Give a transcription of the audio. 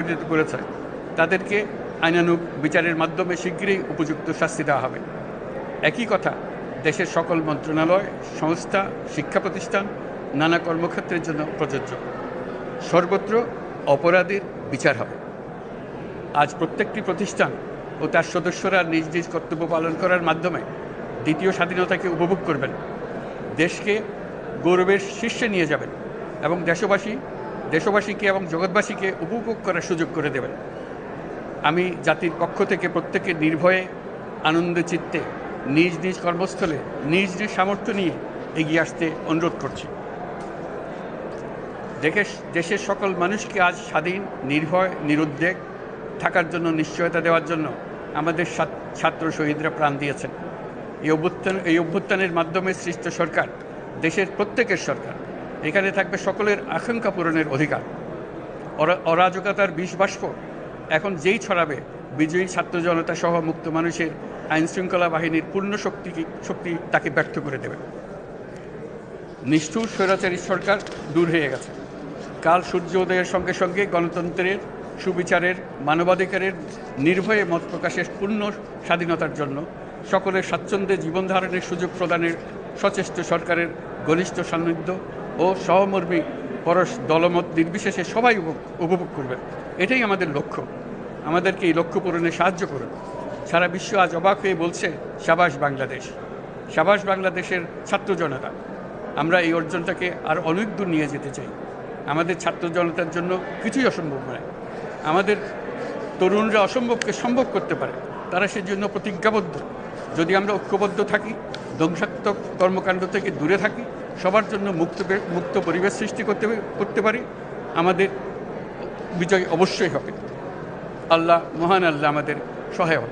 করেছে তাদেরকে আইনানুগ বিচারের মাধ্যমে শীঘ্রই উপযুক্ত শাস্তি দেওয়া হবে। একই কথা দেশের সকল মন্ত্রণালয়, সংস্থা, শিক্ষা প্রতিষ্ঠান, নানা কর্মক্ষেত্রের জন্য প্রযোজ্য। সর্বত্র অপরাধীর বিচার হবে। আজ প্রত্যেকটি প্রতিষ্ঠান ও তার সদস্যরা নিজ নিজ কর্তব্য পালন করার মাধ্যমে দ্বিতীয় স্বাধীনতাকে উপভোগ করবেন, দেশকে গৌরবের শীর্ষে নিয়ে যাবেন এবং দেশবাসীকে এবং জগৎবাসীকে উপভোগ করার সুযোগ করে দেবেন। আমি জাতির পক্ষ থেকে প্রত্যেকে নির্ভয়ে আনন্দ চিত্তে নিজ নিজ কর্মস্থলে নিজ নিজ সামর্থ্য নিয়ে এগিয়ে আসতে অনুরোধ করছি। দেশের সকল মানুষকে আজ স্বাধীন, নির্ভয়, নিরুদ্বেগ থাকার জন্য নিশ্চয়তা দেওয়ার জন্য আমাদের ছাত্র শহীদরা প্রাণ দিয়েছেন। এই অভ্যুত্থানের মাধ্যমে সৃষ্ট সরকার দেশের প্রত্যেকের সরকার। এখানে থাকবে সকলের আকাঙ্ক্ষা পূরণের অধিকার। অরাজকতার বিষবাষ্প এখন যেই ছড়াবে, বিজয়ী ছাত্র জনতা সহ মুক্ত মানুষের আইনশৃঙ্খলা বাহিনীর পূর্ণ শক্তি তাকে ব্যর্থ করে দেবে। নিষ্ঠুর স্বৈরাচারী সরকার দূর হয়ে গেছে। কাল সূর্য উদয়ের সঙ্গে সঙ্গে গণতন্ত্রের, সুবিচারের, মানবাধিকারের, নির্ভয়ে মত প্রকাশের পূর্ণ স্বাধীনতার জন্য সকলের স্বাচ্ছন্দ্যে জীবন ধারণের সুযোগ প্রদানের সচেষ্ট সরকারের ঘনিষ্ঠ সান্নিধ্য ও সহমর্মী পরশ দলমত নির্বিশেষে সবাই উপভোগ করবেন। এটাই আমাদের লক্ষ্য। আমাদেরকে এই লক্ষ্য পূরণে সাহায্য করুন। সারা বিশ্ব আজ অবাক হয়ে বলছে, সাবাস বাংলাদেশ, সাবাস বাংলাদেশের ছাত্র জনতা। আমরা এই অর্জনটাকে আর অনেক দূর নিয়ে যেতে চাই। আমাদের ছাত্র জনতার জন্য কিছুই অসম্ভব নয়। আমাদের তরুণরা অসম্ভবকে সম্ভব করতে পারে, তারা সেজন্য প্রতিজ্ঞাবদ্ধ। যদি আমরা ঐক্যবদ্ধ থাকি, ধ্বংসাত্মক কর্মকাণ্ড থেকে দূরে থাকি, সবার জন্য মুক্ত পরিবেশ সৃষ্টি করতে পারি, আমাদের বিজয় অবশ্যই হবে। মহান আল্লাহ আমাদের সহায় হন।